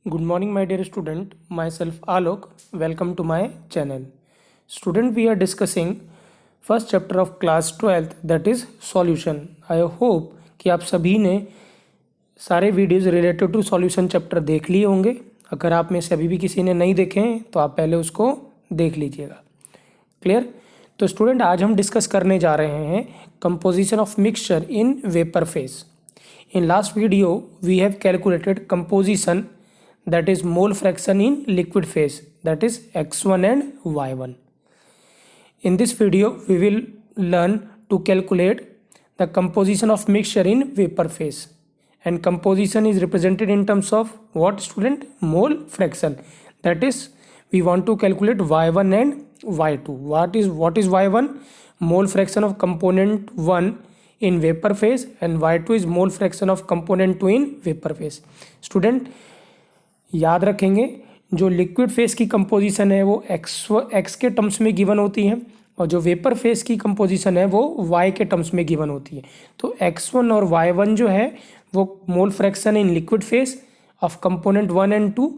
Good morning, my dear student. Myself Alok. Welcome to my channel. Student, we are discussing first chapter of class 12th, that is solution. I hope कि आप सभी ने सारे videos related to solution chapter देख लिए होंगे. अगर आप में से अभी भी किसी ने नहीं देखे हैं तो आप पहले उसको देख लीजिएगा. क्लियर. तो स्टूडेंट, आज हम डिस्कस करने जा रहे हैं composition of mixture in vapour phase. In last video we have calculated composition, that is mole fraction in liquid phase, that is x1 and y1. In this video we will learn to calculate the composition of mixture in vapor phase, and composition is represented in terms of what, student? Mole fraction. That is, we want to calculate y1 and y2. What is y1? Mole fraction of component 1 in vapor phase, and y2 is mole fraction of component 2 in vapor phase. Student याद रखेंगे, जो liquid phase की composition है वो x के terms में given होती है, और जो वेपर फेज की कंपोजिशन है वो y के टर्म्स में गिवन होती है. तो x1 और y1 जो है वो मोल fraction in liquid phase of component 1 and 2,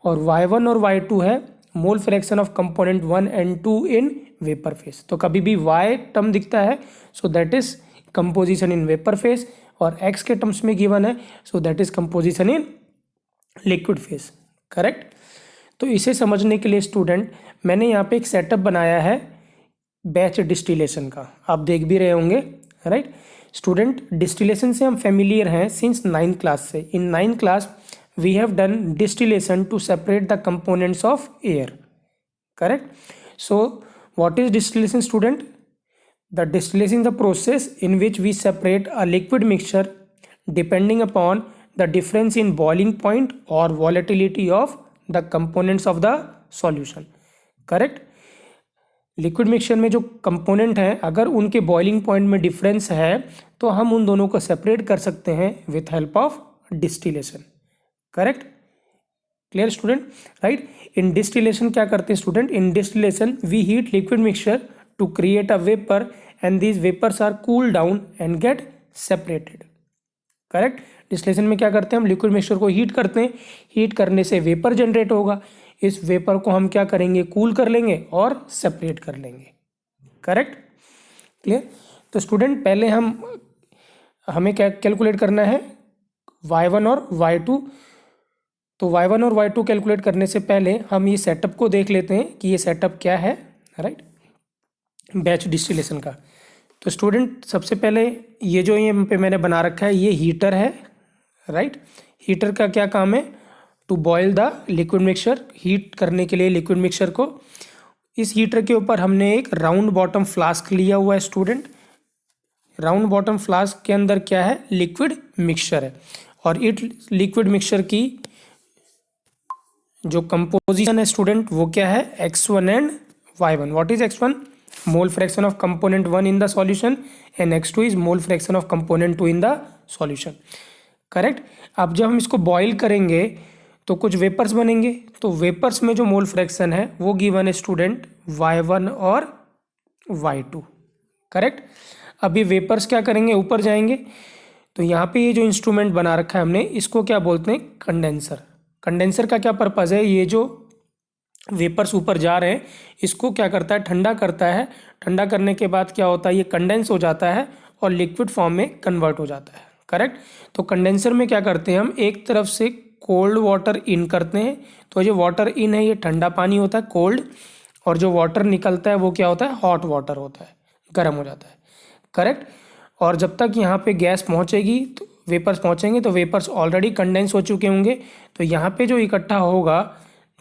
और y1 और y2 है mole fraction of component 1 and 2 in vapour phase. तो कभी भी y टर्म दिखता है so that is composition in vapour phase, और x के टर्म्स में गिवन है so that is composition in liquid phase. Correct. तो इसे समझने के लिए स्टूडेंट मैंने यहाँ पे एक सेटअप बनाया है बैच डिस्टिलेशन का. आप देख भी रहे होंगे, राइट. स्टूडेंट, डिस्टिलेशन से हम फेमिलियर हैं सिंस 9th क्लास से. In 9th class we have done distillation to separate the components of air. Correct. So what is distillation, student? The distillation is the process in which we separate a liquid mixture depending upon the difference in boiling point or volatility of the components of the solution. Correct? Liquid mixture में जो component हैं अगर उनके boiling point में difference है तो हम उन दोनों को सेपरेट कर सकते हैं with help of distillation. Correct. Clear student? Right. In distillation क्या करते हैं student? In distillation we heat liquid mixture to create a vapor, and these vapors are cooled down and get separated. Correct. Distillation में क्या करते हैं हम? Liquid mixture को heat करते हैं. हीट करने से वेपर जनरेट होगा. इस वेपर को हम क्या करेंगे? कूल कर लेंगे और सेपरेट कर लेंगे. करेक्ट. क्लियर. तो स्टूडेंट पहले हमें क्या कैलकुलेट करना है? y1 और y2. तो y1 और y2 कैलकुलेट करने से पहले हम ये सेटअप को देख लेते हैं कि ये सेटअप क्या है, राइट, बैच डिस्टिलेशन का. तो स्टूडेंट सबसे पहले ये जो ये पे मैंने बना रखा है ये हीटर है, राइट. हीटर का क्या काम है? To boil the liquid mixture, heat करने के लिए लिक्विड मिक्सचर को. इस हीटर के ऊपर हमने एक राउंड बॉटम फ्लास्क लिया हुआ है स्टूडेंट. राउंड बॉटम फ्लास्क के अंदर क्या है? लिक्विड मिक्सचर है, और इस लिक्विड मिक्सचर की जो कंपोजिशन है स्टूडेंट वो क्या है? x1 and y1. What is x1? mole fraction of component 1 in the solution, and x2 is mole fraction of component 2 in the solution. Correct. अब जब हम इसको बॉईल करेंगे तो कुछ वेपर्स बनेंगे. तो वेपर्स में जो मोल फ्रैक्शन है वो गिवन है स्टूडेंट y1 और y2. करेक्ट. अब ये वेपर्स क्या करेंगे? ऊपर जाएंगे. तो यहाँ पे ये जो इंस्ट्रूमेंट बना रखा है हमने इसको क्या बोलते हैं? कंडेंसर. कंडेंसर का क्या पर्पज़ है? ये जो वेपर्स ऊपर जा रहे हैं इसको क्या करता है? ठंडा करता है. ठंडा करने के बाद क्या होता है? ये कंडेंस हो जाता है और लिक्विड फॉर्म में कन्वर्ट हो जाता है. करेक्ट. तो कंडेंसर में क्या करते हैं हम? एक तरफ से कोल्ड वाटर इन करते हैं. तो जो वाटर इन है ये ठंडा पानी होता है, कोल्ड, और जो वाटर निकलता है वो क्या होता है? हॉट वाटर होता है, गर्म हो जाता है. करेक्ट. और जब तक यहाँ पे गैस पहुँचेगी तो वेपर्स पहुँचेंगे तो वेपर्स ऑलरेडी कंडेंस हो चुके होंगे. तो यहाँ पे जो इकट्ठा होगा,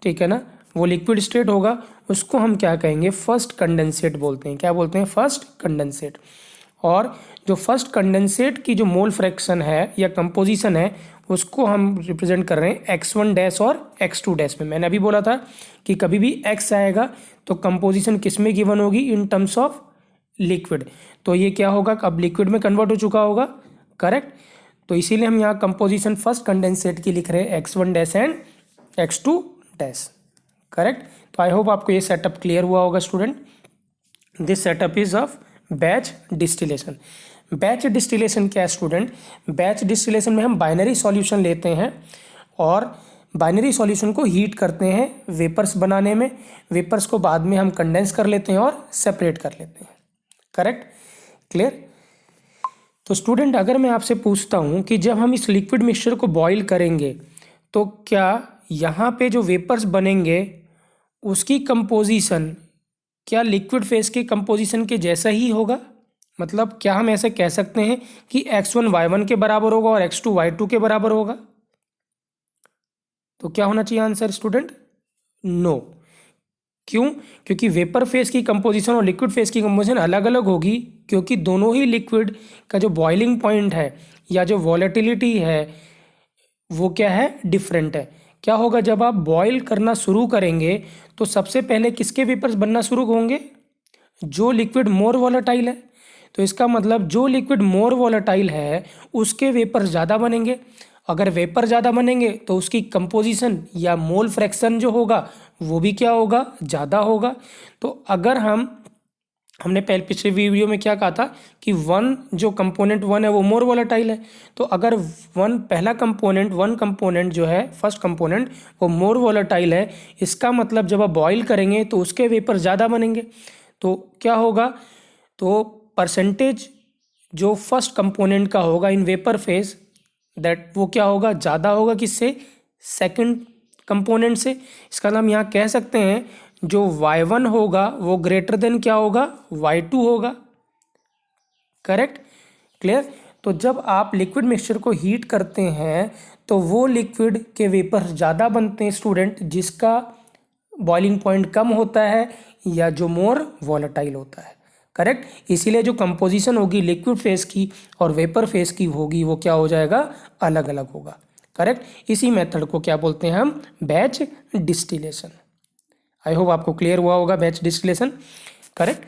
ठीक है ना, वो लिक्विड स्टेट होगा. उसको हम क्या कहेंगे? फर्स्ट कंडेंसेट बोलते हैं. क्या बोलते हैं? First condensate. और जो फर्स्ट कंडेंसेट की जो मोल फ्रैक्शन है या कंपोजिशन है उसको हम रिप्रेजेंट कर रहे हैं x1 डैश और x2 डैश में. मैंने अभी बोला था कि कभी भी x आएगा तो कंपोजिशन किस में गिवन होगी? In terms of liquid. तो ये क्या होगा? अब लिक्विड में कन्वर्ट हो चुका होगा. करेक्ट. तो इसीलिए हम यहाँ कंपोजिशन फर्स्ट कंडेंसेट की लिख रहे हैं x1 dash and x2 dash. Correct. तो आई होप आपको ये सेटअप क्लियर हुआ होगा student. This setup is of batch distillation. Batch distillation क्या है स्टूडेंट? बैच डिस्टिलेशन में हम बाइनरी सॉल्यूशन लेते हैं और बाइनरी सॉल्यूशन को हीट करते हैं वेपर्स बनाने में, वेपर्स को बाद में हम कंडेंस कर लेते हैं और सेपरेट कर लेते हैं। Correct, clear. तो स्टूडेंट अगर मैं आपसे पूछता हूँ कि जब हम इस लिक्विड मिक्सचर को बॉईल करेंगे तो क्या यहाँ पे जो वेपर्स बनेंगे उसकी कंपोजिशन क्या लिक्विड फेस के कंपोजिशन के जैसा ही होगा? मतलब क्या हम ऐसे कह सकते हैं कि x1 y1 के बराबर होगा और x2 y2 के बराबर होगा? तो क्या होना चाहिए आंसर स्टूडेंट? नो। क्यों? क्योंकि वेपर फेस की कंपोजिशन और लिक्विड फेस की कंपोजिशन अलग अलग होगी, क्योंकि दोनों ही लिक्विड का जो बॉइलिंग पॉइंट है या जो वॉलेटिलिटी है वो क्या है, डिफरेंट है। क्या होगा, जब आप बॉईल करना शुरू करेंगे तो सबसे पहले किसके वेपर्स बनना शुरू होंगे? जो लिक्विड मोर वॉलेटाइल है। तो इसका मतलब जो लिक्विड मोर वॉलेटाइल है उसके वेपर्स ज़्यादा बनेंगे। अगर वेपर ज़्यादा बनेंगे तो उसकी कंपोजिशन या मोल फ्रैक्शन जो होगा वो भी क्या होगा, ज़्यादा होगा। तो अगर हमने पहले पिछले वीडियो में क्या कहा था कि वन जो कंपोनेंट वन है वो मोर वॉलेटाइल है। तो अगर वन कंपोनेंट जो है फर्स्ट कंपोनेंट वो मोर वॉलेटाइल है, इसका मतलब जब आप बॉईल करेंगे तो उसके वेपर ज़्यादा बनेंगे। तो क्या होगा, तो परसेंटेज जो फर्स्ट कंपोनेंट का होगा इन वेपर फेज दैट वो क्या होगा, ज़्यादा होगा किससे, सेकंड कंपोनेंट से। इसका नाम यहाँ कह सकते हैं जो y1 होगा वो ग्रेटर देन क्या होगा, y2 होगा। Correct, clear. तो जब आप लिक्विड मिक्सचर को हीट करते हैं तो वो लिक्विड के वेपर ज़्यादा बनते हैं स्टूडेंट जिसका बॉइलिंग पॉइंट कम होता है या जो मोर वॉलेटाइल होता है। करेक्ट, इसीलिए जो कंपोजिशन होगी लिक्विड फेस की और वेपर फेस की होगी वो क्या हो जाएगा, अलग अलग होगा। करेक्ट, इसी मेथड को क्या बोलते हैं हम, बैच डिस्टिलेशन। आई होप आपको क्लियर हुआ होगा बैच डिस्टिलेशन। करेक्ट,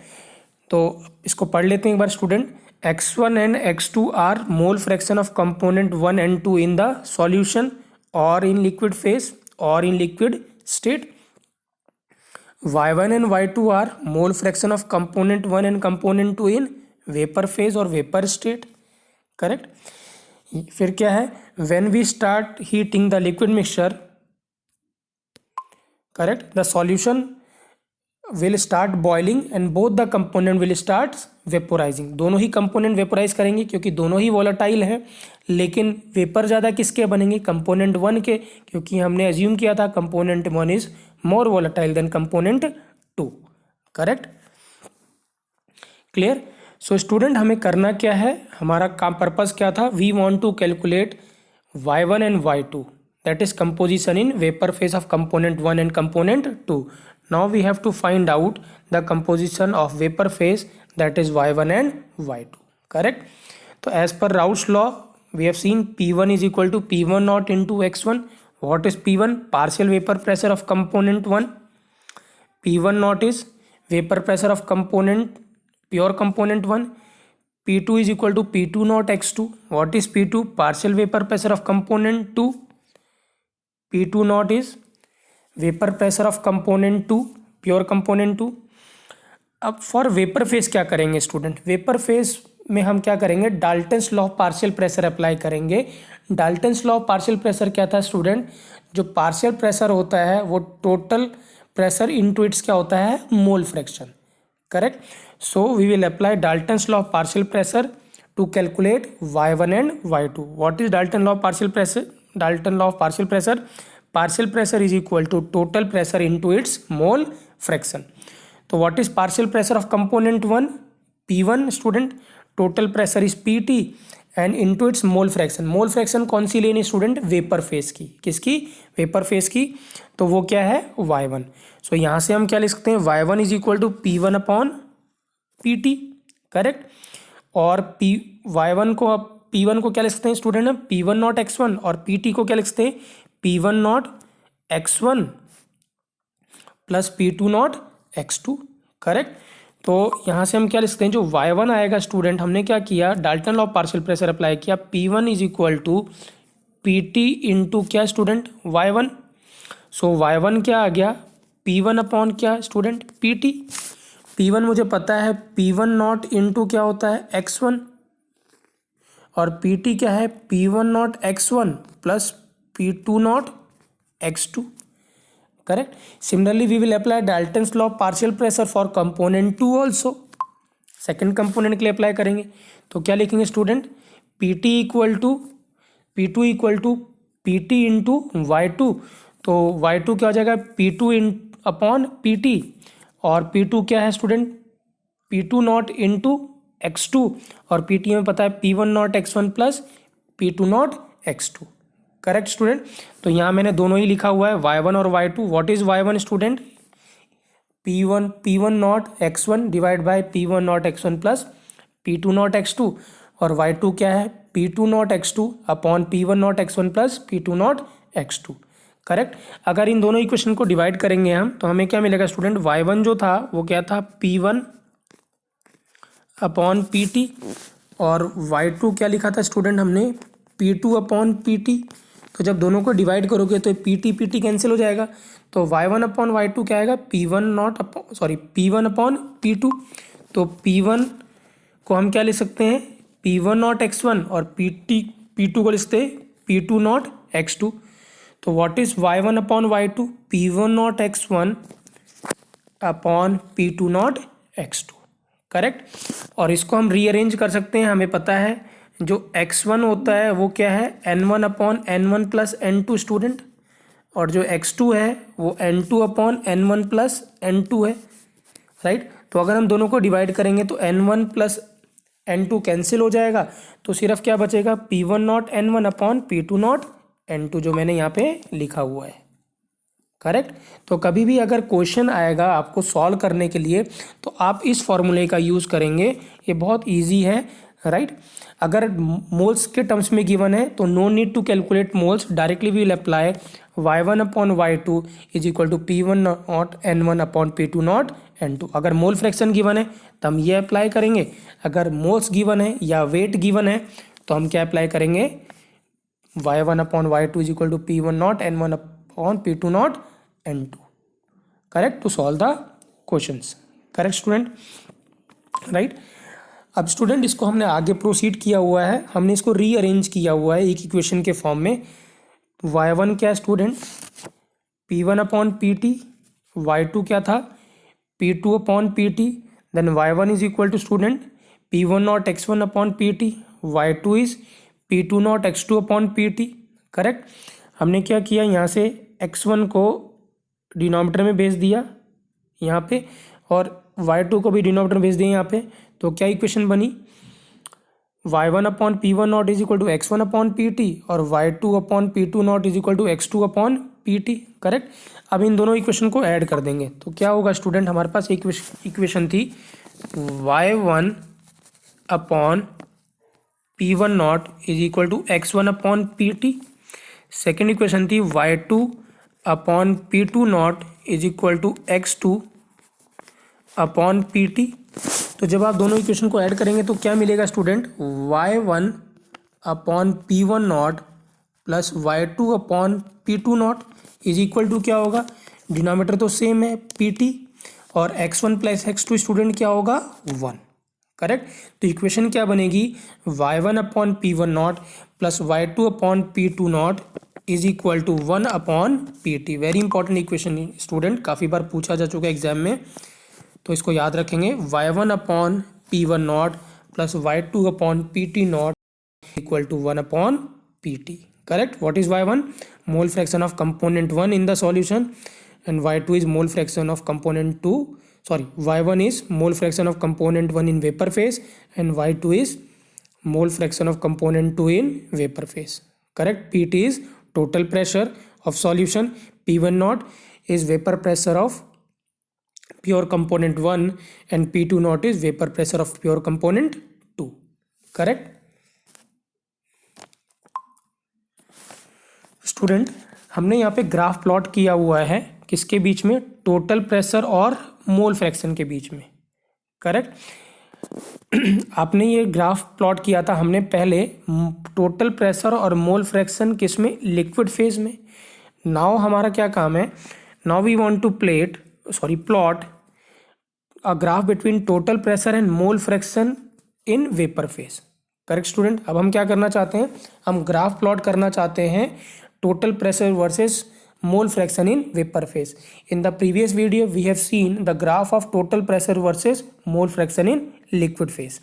तो इसको पढ़ लेते हैं एक बार student. x1 and x2 are mole fraction of component 1 and 2 in the solution or in liquid phase or in liquid state. y1 and y2 are mole fraction of component 1 and component 2 in vapor phase or vapor state. Correct, फिर क्या है, when we start heating the liquid mixture, correct, the solution will start boiling and both the component will start vaporizing. दोनों ही component vaporise करेंगे क्योंकि दोनों ही volatile हैं, लेकिन vapour ज़्यादा किसके बनेंगे, कंपोनेंट वन के, क्योंकि हमने एज्यूम किया था component one is more volatile than component two. Correct, clear. So student हमें करना क्या है, हमारा काम पर्पस क्या था, we want to calculate y1 and y2, that is composition in vapor phase of component 1 and component 2. Now we have to find out the composition of vapor phase, that is y1 and y2. Correct. So as per Raoult's law we have seen P1 is equal to P1 naught into x1. What is P1? Partial vapor pressure of component 1. P1 naught is vapor pressure of component pure component 1. P2 is equal to P2 naught x2. What is P2? Partial vapor pressure of component 2. P2 naught is vapor pressure of component 2, pure component 2. अब for vapour phase क्या करेंगे student, vapour phase में हम क्या करेंगे, Dalton's law of partial pressure apply करेंगे। Dalton's law of partial pressure क्या था स्टूडेंट, जो पार्शियल प्रेशर होता है वो टोटल प्रेशर इनटू इट्स क्या होता है, mole fraction. Correct, so we will apply Dalton's law of partial pressure to calculate y1 and y2. What is Dalton law of partial pressure, Dalton law of partial pressure, partial pressure is equal to total pressure into its mole fraction. तो what is partial pressure of component 1, P1 student, total pressure is PT and into its mole fraction. Mole fraction कौन सी लेनी student, vapour phase की, किसकी, vapour phase की, तो वो क्या है, y1। सो यहाँ से हम क्या लिख सकते हैं, y1 is equal to P1 upon PT। Correct, और P1 को क्या लिख सकते हैं स्टूडेंट, P1 नॉट x1, और PT को क्या लिख सकते हैं, P1 not x1 plus P2 not x2। Correct, तो यहाँ से हम क्या लिख सकते हैं, जो y1 आएगा स्टूडेंट, हमने क्या किया, Dalton law of partial pressure apply किया, P1 is equal to PT into क्या स्टूडेंट, y1। सो y1 क्या आ गया, P1 अपॉन क्या स्टूडेंट, PT। P1 मुझे पता है, P1 नॉट इंटू क्या होता है, x1, और PT क्या है, P1 not x1 plus P2 not x2. Correct. Similarly, we will apply Dalton's law of partial pressure for component 2 also. Second component के लिए अप्लाई करेंगे तो क्या लिखेंगे student, Pt equal to P2 equal to Pt into Y2. तो Y2 क्या हो जाएगा, P2 अपॉन Pt, और P2 क्या है student, P2 not into x2, और Pt में पता है P1 not x1 plus P2 not x2. Correct student. तो यहाँ मैंने दोनों ही लिखा हुआ है y1 और y2. What is y1 student, P1 not x1 divide by P1 not x1 plus P2 not x2, और y2 क्या है P2 not x2 upon P1 not x1 plus P2 not x2. Correct. अगर इन दोनों equation को divide करेंगे हम तो हमें क्या मिलेगा स्टूडेंट, y1 जो था वो क्या था P1 अपॉन Pt, और y2 क्या लिखा था स्टूडेंट हमने P2 अपॉन Pt. तो जब दोनों को डिवाइड करोगे तो Pt कैंसिल हो जाएगा, तो y1 अपॉन y2 क्या आएगा P1 अपॉन P2. तो P1 को हम क्या ले सकते हैं P1 नॉट x1, और P2 को लिखते हैं P2 नॉट x2. तो what is y1 upon y2, P1 not x1 upon P2 not x2. Correct. और इसको हम रीअरेंज कर सकते हैं. हमें पता है जो x1 होता है वो क्या है n1 upon n1 plus n2 student, और जो x2 है वो n2 upon n1 plus n2 है. राइट. तो अगर हम दोनों को डिवाइड करेंगे तो n1 प्लस n2 कैंसिल हो जाएगा, तो सिर्फ क्या बचेगा P1 not n1 upon P2 not n2, जो मैंने यहाँ पे लिखा हुआ है. करेक्ट. तो कभी भी अगर क्वेश्चन आएगा आपको सॉल्व करने के लिए तो आप इस फॉर्मूले का यूज़ करेंगे, ये बहुत ईजी है. राइट. अगर मोल्स के टर्म्स में गिवन है तो no need to calculate moles, directly we will apply y1 upon y2 is equal to P1 not n1 upon P2 not n2. अगर मोल फ्रैक्शन गिवन है तो हम ये अप्लाई करेंगे. अगर मोल्स गिवन है या वेट गिवन है तो हम क्या अप्लाई करेंगे, y1 upon y2 is equal to P1 not n1 upon P2 not n2. Correct, to solve the questions. Correct student. Right. अब स्टूडेंट इसको हमने आगे प्रोसीड किया हुआ है, हमने इसको रीअरेंज किया हुआ है एक इक्वेशन के फॉर्म में. y1 क्या है student P1 upon Pt, y2 क्या था P2 upon Pt, then y1 is equal to student P1 not x1 upon Pt, y2 is P2 not x2 upon Pt. Correct. हमने क्या किया, यहाँ से x1 को डिनोमिनेटर में भेज दिया यहाँ पे, और y2 को भी डिनोमिनेटर में भेज दिया यहाँ पे. तो क्या इक्वेशन बनी, y1 upon P1 not is equal to x1 upon Pt, और y2 upon P2 not is equal to x2 upon Pt. Correct. अब इन दोनों इक्वेशन को ऐड कर देंगे तो क्या होगा स्टूडेंट, हमारे पास एक इक्वेशन थी y1 upon P1 not is equal to x1 upon Pt. Second equation थी y2 upon P2 not is equal to x2 upon Pt. तो जब आप दोनों इक्वेशन को ऐड करेंगे तो क्या मिलेगा student, y1 upon P1 not plus y2 upon P2 not is equal to क्या होगा, डिनोमिनेटर तो सेम है Pt, और x1 प्लस x2 स्टूडेंट क्या होगा 1. करेक्ट. तो इक्वेशन क्या बनेगी, y1 upon P1 not plus y2 upon P2 not is equal to 1 upon Pt. Very important equation student, काफ़ी बार पूछा जा चुका है एग्जाम में, तो इसको याद रखेंगे. y1 upon P1 not plus y2 upon Pt not equal to 1 upon Pt. Correct. What is y1, mole fraction of component 1 in the solution, and y2 is mole fraction of component 2, y1 is mole fraction of component 1 in vapor phase and y2 is mole fraction of component 2 in vapor phase. Correct. Pt is total pressure of solution, P1 naught is vapor pressure of pure component 1 and P2 naught is vapor pressure of pure component 2. Correct. Student हमने यहाँ पे graph plot किया हुआ है किसके बीच में, total pressure और mole fraction के बीच में. करेक्ट. आपने ये ग्राफ प्लॉट किया था हमने पहले टोटल प्रेशर और मोल फ्रैक्शन किस में, लिक्विड फेज में. नाउ हमारा क्या काम है, now we want to plot a graph between total pressure and mole fraction in vapour phase. Correct student. अब हम क्या करना चाहते हैं, हम ग्राफ प्लॉट करना चाहते हैं total pressure versus mole fraction in vapor phase. In the previous video we have seen the graph of total pressure versus mole fraction in liquid phase.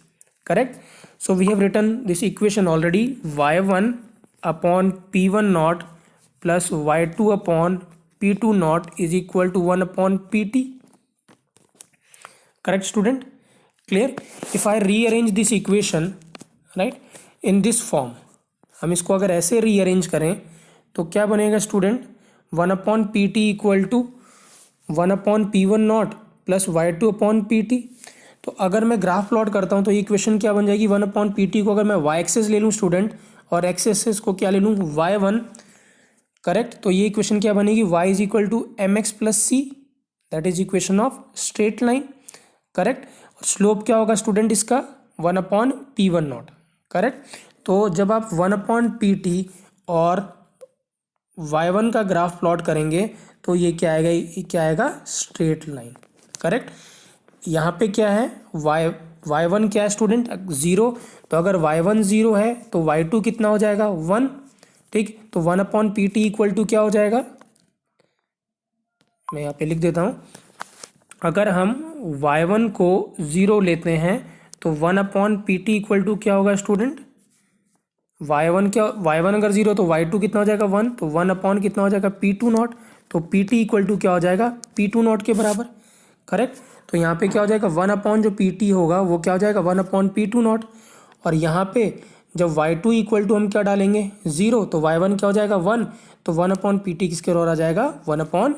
Correct? So we have written this equation already, y1 upon p1 naught plus y2 upon p2 naught is equal to 1 upon pt. Correct student? Clear? If I rearrange this equation right in this form, हम इसको अगर ऐसे rearrange करें तो क्या बनेगा student, 1 upon P T equal to 1 upon P one not plus Y two upon P T. तो अगर मैं ग्राफ प्लॉट करता हूँ तो ये इक्वेशन क्या बन जाएगी, 1 अपॉन पी टी को अगर मैं वाई एक्सेस ले लूँ स्टूडेंट और एक्स एक्सेस को क्या ले लूँ वाई वन. करेक्ट? तो ये इक्वेशन क्या बनेगी, y is equal to M X plus C, that is equation of straight line. Correct? और स्लोप क्या होगा स्टूडेंट इसका, 1 upon P one not. Correct? तो जब आप 1 अपॉन पी टी और y1 का ग्राफ प्लॉट करेंगे तो ये क्या आएगा, ये क्या आएगा, स्ट्रेट लाइन. करेक्ट? यहाँ पे क्या है, y1 क्या है स्टूडेंट, 0. तो अगर y1 0 है तो y2 कितना हो जाएगा, 1. ठीक, तो 1 upon P T equal to क्या हो जाएगा, मैं यहाँ पे लिख देता हूँ. अगर हम y1 को 0 लेते हैं तो 1 upon P T equal to क्या होगा स्टूडेंट, y1 क्या, y1 अगर 0 तो y2 कितना हो जाएगा 1. तो 1 अपॉन कितना हो जाएगा p2 नॉट. तो pt इक्वल टू क्या हो जाएगा, p2 नॉट के बराबर. करेक्ट? तो यहाँ पे क्या हो जाएगा, 1 अपॉन जो pt होगा वो क्या हो जाएगा 1 अपॉन p2 नॉट. और यहाँ पे जब y2 इक्वल टू हम क्या डालेंगे 0, तो y1 क्या हो जाएगा 1. तो 1 अपॉन pt किसके और आ जाएगा, 1 अपॉन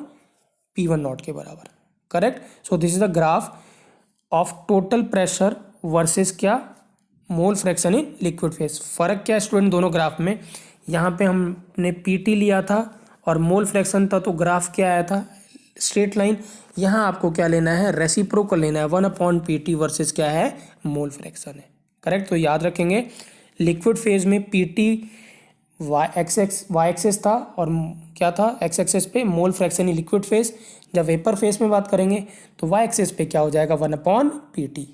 p1 नॉट के बराबर. Correct? So this is the graph of total pressure versus क्या, mole fraction in liquid phase. फ़र्क क्या है स्टूडेंट दोनों ग्राफ में, यहाँ पे हमने पीटी लिया था और मोल फ्रैक्शन था तो ग्राफ क्या आया था, स्ट्रेट लाइन. यहाँ आपको क्या लेना है, रेसिप्रोकल लेना है, 1 अपॉन पी टी वर्सेज क्या है, मोल फ्रैक्शन है. करेक्ट? तो याद रखेंगे लिक्विड फेज में पी टी वाई एक्सेस था और क्या था, एक्स एक्सेस पे मोल फ्रैक्शन इन लिक्विड फेज. जब वेपर फेज में बात करेंगे तो वाई एक्सेस पे क्या हो जाएगा, 1 अपॉन पी टी,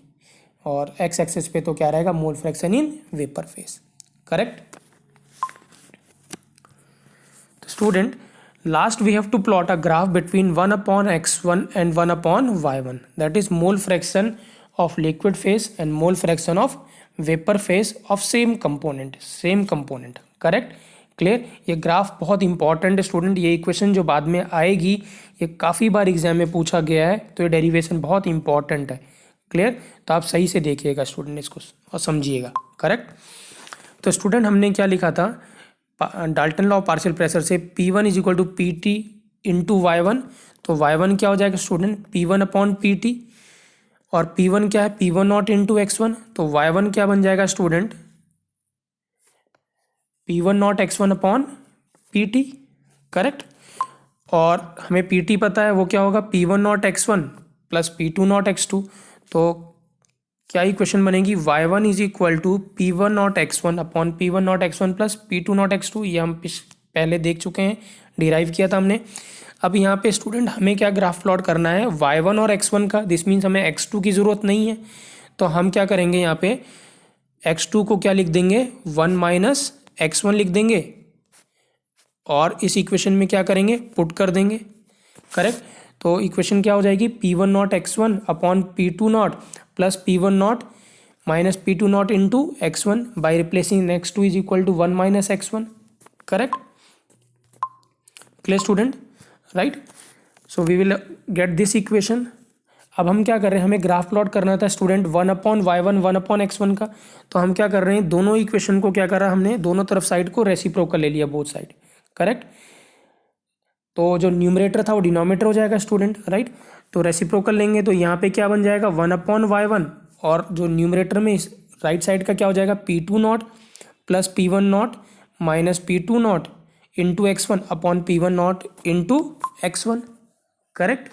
और एक्स एक्सेस पे तो क्या रहेगा, mole fraction in vapour phase. Correct? Student last we have to plot a graph between 1 upon x1 and 1 upon y1, that is mole fraction of liquid phase and mole fraction of vapour phase of same component. Correct? Clear? ये graph बहुत important है student. ये equation जो बाद में आएगी ये काफ़ी बार एग्जाम में पूछा गया है, तो ये डेरिवेशन बहुत इंपॉर्टेंट है. क्लियर? तो आप सही से देखिएगा स्टूडेंट इसको और समझिएगा. करेक्ट? तो स्टूडेंट हमने क्या लिखा था, Dalton law of partial pressure से P1 is equal to P T into y1. तो y1 क्या हो जाएगा student, P1 upon P T, और P1 क्या है, P1 नॉट इंटू x1. तो y1 क्या बन जाएगा student, P1 not x1 upon P T. Correct? और हमें पी टी पता है वो क्या होगा, P1 not x1 plus P2 not x2. तो क्या इक्वेशन बनेगी, y1 is equal to P1 not x1 upon P1 not x1 plus P2 not x2. ये हम पहले देख चुके हैं, डिराइव किया था हमने. अब यहाँ पे स्टूडेंट हमें क्या ग्राफ प्लॉट करना है, y1 और x1 का. दिस मीन्स हमें x2 की ज़रूरत नहीं है, तो हम क्या करेंगे, यहाँ पे x2 को क्या लिख देंगे, 1 माइनस x1 लिख देंगे और इस इक्वेशन में क्या करेंगे, पुट कर देंगे. करेक्ट? तो इक्वेशन क्या हो जाएगी, P1 not x1 upon P2 not plus P1 not minus P2 not into x1 by replacing x2 is equal to 1 minus x1. Correct? Clear student? Right? So we will get this equation. अब हम क्या कर रहे हैं, हमें graph plot करना था student 1 upon y1 1 upon x1 का. तो हम क्या कर रहे हैं, दोनों इक्वेशन को क्या करा हमने, दोनों तरफ साइड को रेसिप्रोकल ले लिया, बोथ साइड. करेक्ट? तो जो न्यूमरेटर था वो डिनोमिनेटर हो जाएगा स्टूडेंट. राइट? तो रेसिप्रोकल लेंगे तो यहाँ पे क्या बन जाएगा, 1 अपॉन y1, और जो न्यूमरेटर में राइट साइड का क्या हो जाएगा, P2 not plus P1 not minus P2 not into x1 upon P1 not into x1. Correct?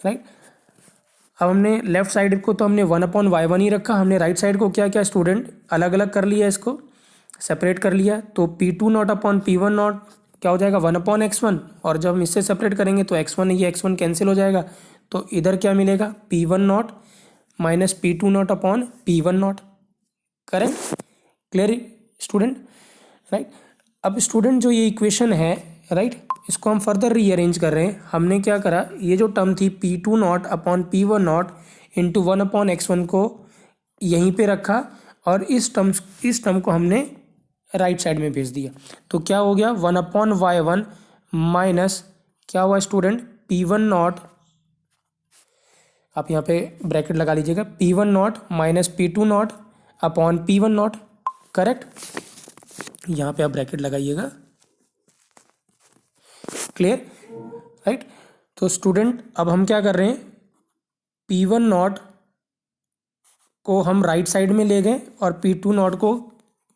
Right? अब हमने लेफ्ट साइड को तो हमने 1 अपॉन y1 ही रखा, हमने राइट साइड को क्या क्या स्टूडेंट अलग अलग कर लिया, इसको सेपरेट कर लिया. तो P2 not upon P1 not क्या हो जाएगा, 1 अपॉन x1, और जब हम इससे सेपरेट करेंगे तो x1 ये x1 कैंसिल हो जाएगा. तो इधर क्या मिलेगा, P1 not minus P2 not upon P1 not. Correct? Clear student? Right? अब स्टूडेंट जो ये इक्वेशन है, राइट, इसको हम फर्दर रीअरेंज कर रहे हैं। हमने क्या करा, ये जो टर्म थी P2 not upon P1 not into 1/x1 को यहीं पे रखा और इस टर्म को हमने राइट साइड में भेज दिया। तो क्या हो गया, 1/y1 माइनस क्या हुआ स्टूडेंट, P1 नॉट, आप यहाँ पे ब्रैकेट लगा लीजिएगा, P1 not minus P2 not upon P1 not. Correct, यहाँ पे आप ब्रैकेट लगाइएगा। Clear, right. तो स्टूडेंट अब हम क्या कर रहे हैं, P1 नॉट को हम राइट साइड में ले गए और P2 नॉट को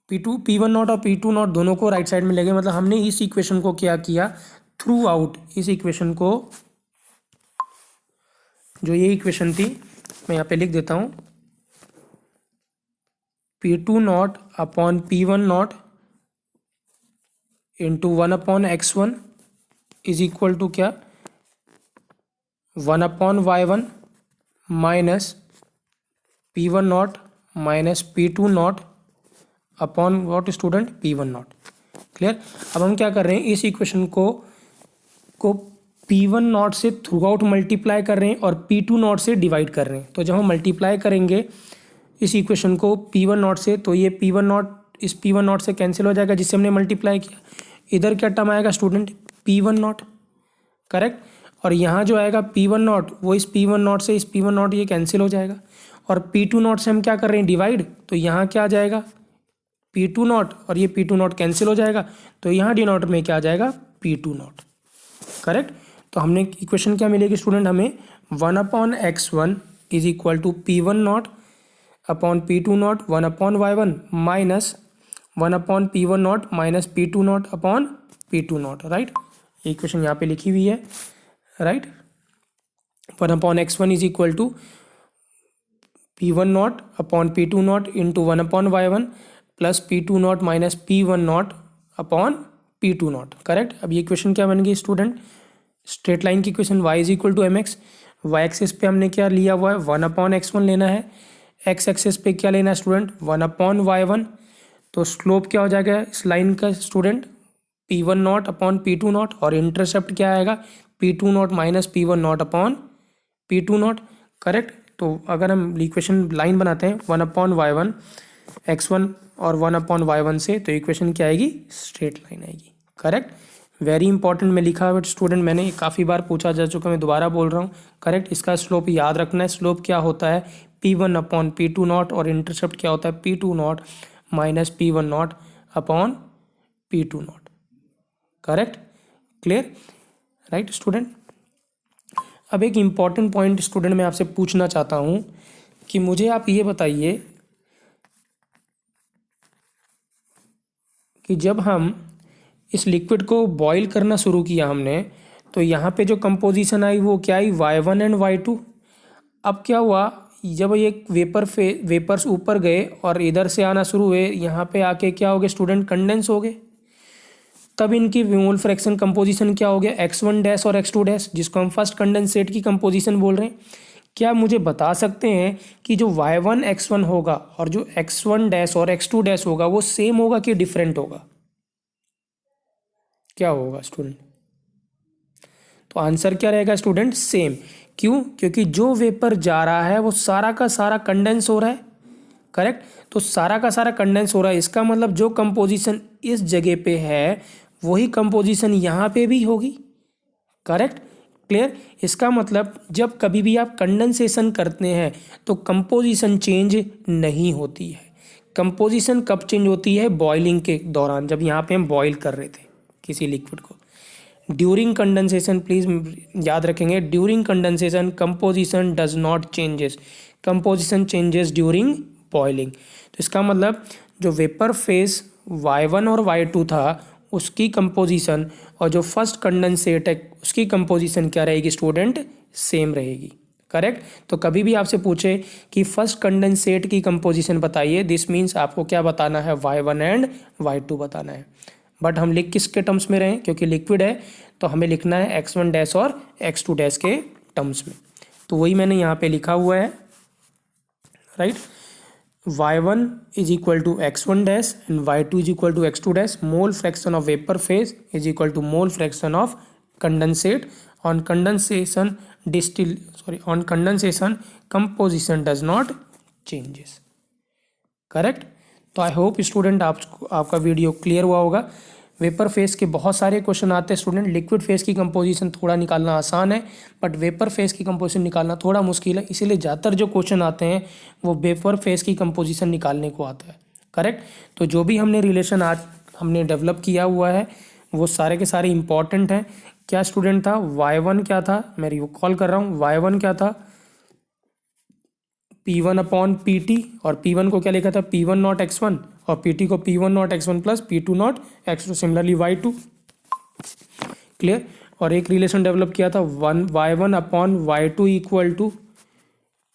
P1 नॉट और P2 नॉट दोनों को राइट साइड में ले गए। मतलब हमने इस इक्वेशन को क्या किया, थ्रू आउट इस इक्वेशन को, जो ये इक्वेशन थी मैं यहाँ पे लिख देता हूँ, P2 not upon P1 not into 1/x1 is equal to क्या, 1/y1 minus P1 not minus P2 not upon what student, P1 not. Clear. अब हम क्या कर रहे हैं, इस इक्वेशन को P1 नॉट से थ्रू आउट मल्टीप्लाई कर रहे हैं और P2 नॉट से डिवाइड कर रहे हैं। तो जब हम मल्टीप्लाई करेंगे इस इक्वेशन को P1 नॉट से, तो ये P1 नॉट इस P1 नॉट से कैंसिल हो जाएगा जिससे हमने मल्टीप्लाई किया। इधर क्या टर्म आएगा स्टूडेंट, P1 नॉट। करेक्ट, और यहाँ जो आएगा P1 नॉट वो इस P1 नॉट से इस P1 नॉट ये कैंसिल हो जाएगा और P2 नॉट से हम क्या कर रहे हैं, डिवाइड। तो यहाँ क्या आ जाएगा, P2 नॉट और ये P2 नॉट कैंसिल हो जाएगा, तो यहाँ डिनोमिनेटर में क्या आ जाएगा, P2 नॉट। करेक्ट, तो हमने इक्वेशन क्या मिलेगी स्टूडेंट, हमें 1/x1 is equal to P1 not upon P2 not 1/y1 minus 1/P1 not minus P2 not upon P2 not. Right, ये इक्वेशन यहाँ पे लिखी हुई है। Right, 1/x1 is equal to P1 not upon P2 not into 1/y1 plus P2 not minus P1 not upon P2 not. Correct, अब ये equation क्या बन गई स्टूडेंट, स्ट्रेट लाइन की equation y is equal to mx। y axis पे हमने क्या लिया हुआ है, 1/x1 लेना है। x एक्सिस पे क्या लेना है स्टूडेंट, 1/y1। तो स्लोप क्या हो जाएगा इस लाइन का student, P1 not upon P2 not, और इंटरसेप्ट क्या आएगा, P2 not minus P1 not upon P2 not. Correct, तो अगर हम इक्वेशन लाइन बनाते हैं 1/y1 x1 और 1/y1 से, तो इक्वेशन क्या आएगी, स्ट्रेट लाइन आएगी। करेक्ट, वेरी इंपॉर्टेंट में लिखा हुआ स्टूडेंट, मैंने काफ़ी बार पूछा जा चुका, मैं दोबारा बोल रहा हूँ। करेक्ट, इसका स्लोप याद रखना है। स्लोप क्या होता है, P1 अपॉन P2 नॉट, और इंटरसेप्ट क्या होता है, P2 not minus P1 not upon P2 not. Correct, clear, right student. अब एक इम्पॉर्टेंट पॉइंट स्टूडेंट मैं आपसे पूछना चाहता हूँ कि मुझे आप ये बताइए कि जब हम इस लिक्विड को बॉईल करना शुरू किया हमने, तो यहाँ पे जो कंपोजिशन आई वो क्या आई, y1 एंड y2। अब क्या हुआ, जब ये वेपर्स ऊपर गए और इधर से आना शुरू हुए, यहाँ पे आके क्या हो गए स्टूडेंट, कंडेंस हो गए। तब इनकी मोल फ्रैक्शन कंपोजिशन क्या हो गया, x1 डैश और x2 डैश, जिसको हम फर्स्ट कंडेंसेट की कंपोजिशन बोल रहे हैं। क्या मुझे बता सकते हैं कि जो y1 x1 होगा और जो x1 डैश और x2 डैश होगा वो सेम होगा कि डिफरेंट होगा, क्या होगा स्टूडेंट? तो आंसर क्या रहेगा स्टूडेंट, सेम। क्यों? क्योंकि जो वेपर जा रहा है वो सारा का सारा कंडेंस हो रहा है। करेक्ट, तो सारा का सारा कंडेंस हो रहा है, इसका मतलब जो कंपोजिशन इस जगह पे है वही कंपोजिशन यहाँ पे भी होगी। Correct, clear. इसका मतलब जब कभी भी आप कंडेंसेशन करते हैं तो कंपोजिशन चेंज नहीं होती है। कंपोजिशन कब चेंज होती है, बॉइलिंग के दौरान, जब यहाँ पे हम बॉईल कर रहे थे किसी लिक्विड को। ड्यूरिंग कंडेंसेशन, प्लीज याद रखेंगे, during condensation composition does not changes, composition changes during boiling. तो इसका मतलब जो वेपर फेज y1 और y2 था उसकी कंपोजिशन और जो फर्स्ट कंडेंसेट है उसकी कंपोजिशन क्या रहेगी स्टूडेंट, सेम रहेगी। करेक्ट, तो कभी भी आपसे पूछे कि फर्स्ट कंडेंसेट की कंपोजिशन बताइए, दिस मीन्स आपको क्या बताना है, y1 एंड y2 बताना है। बट हम लिख किसके टर्म्स में रहे, क्योंकि लिक्विड है तो हमें लिखना है x1 डैश और x2 डैश के टर्म्स में। तो वही मैंने यहाँ पे लिखा हुआ है। Right, y1 is equal to x1 dash and y2 is equal to x2 dash. Mole fraction of vapor phase is equal to mole fraction of condensate. On condensation composition does not changes. Correct. तो I hope student आपका video clear हुआ होगा. Vapour face के बहुत सारे question आते हैं student. Liquid phase की कंपोजिशन थोड़ा निकालना आसान है, बट वेपर फेस की कंपोजिशन निकालना थोड़ा मुश्किल है. इसीलिए ज़्यादातर जो क्वेश्चन आते हैं वो वेपर फेस की कंपोजिशन निकालने को आता है. करेक्ट. तो जो भी हमने रिलेशन आज हमने डेवलप किया हुआ है वो सारे के सारे इंपॉर्टेंट हैं. क्या स्टूडेंट था y1 क्या था, मैं रिकॉल कर रहा हूँ. y1 क्या था P1 अपॉन PT, और P1 को क्या लिखा था P1 नॉट x1, और PT को P1 not x1 plus P2 not x2. Similarly y2. Clear. और एक रिलेशन डेवलप किया था y1 upon y2 equal to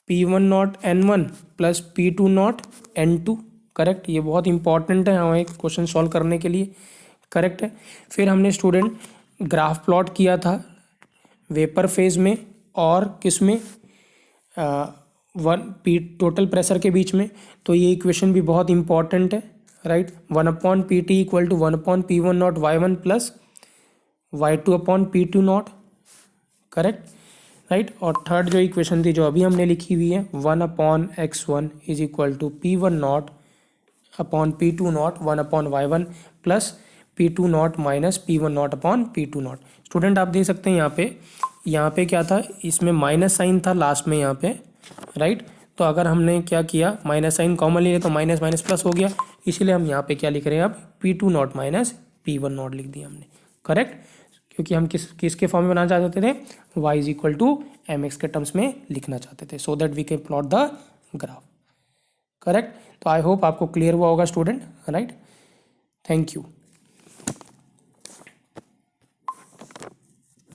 P1 not N1 plus P2 not N2. Correct. ये बहुत इंपॉर्टेंट है हमें क्वेश्चन सॉल्व करने के लिए. करेक्ट है. फिर हमने स्टूडेंट ग्राफ प्लॉट किया था वेपर फेज में और किस में टोटल प्रेशर के बीच में. तो ये इक्वेशन भी बहुत इंपॉर्टेंट है. Right. 1 upon PT equal to 1 upon P1 not y1 plus y2 upon P2 not. Correct. Right. और थर्ड जो इक्वेशन थी जो अभी हमने लिखी हुई है 1 upon x1 is equal to P1 not upon P2 not 1 upon y1 plus P2 not minus P1 not upon P2 not. Student आप देख सकते हैं यहाँ पे क्या था, इसमें माइनस साइन था लास्ट में यहाँ पे. राइट. तो अगर हमने क्या किया माइनस साइन कॉमन लिया तो माइनस माइनस प्लस हो गया. इसीलिए हम यहाँ पे क्या लिख रहे हैं अब P2 not minus P1 not लिख दिया हमने. करेक्ट. क्योंकि हम किसके फॉर्म में बनाना चाहते थे, y is equal to mx के टर्म्स में लिखना चाहते थे, so that we can plot the graph. Correct. तो आई होप आपको क्लियर हुआ होगा स्टूडेंट. राइट. Thank you.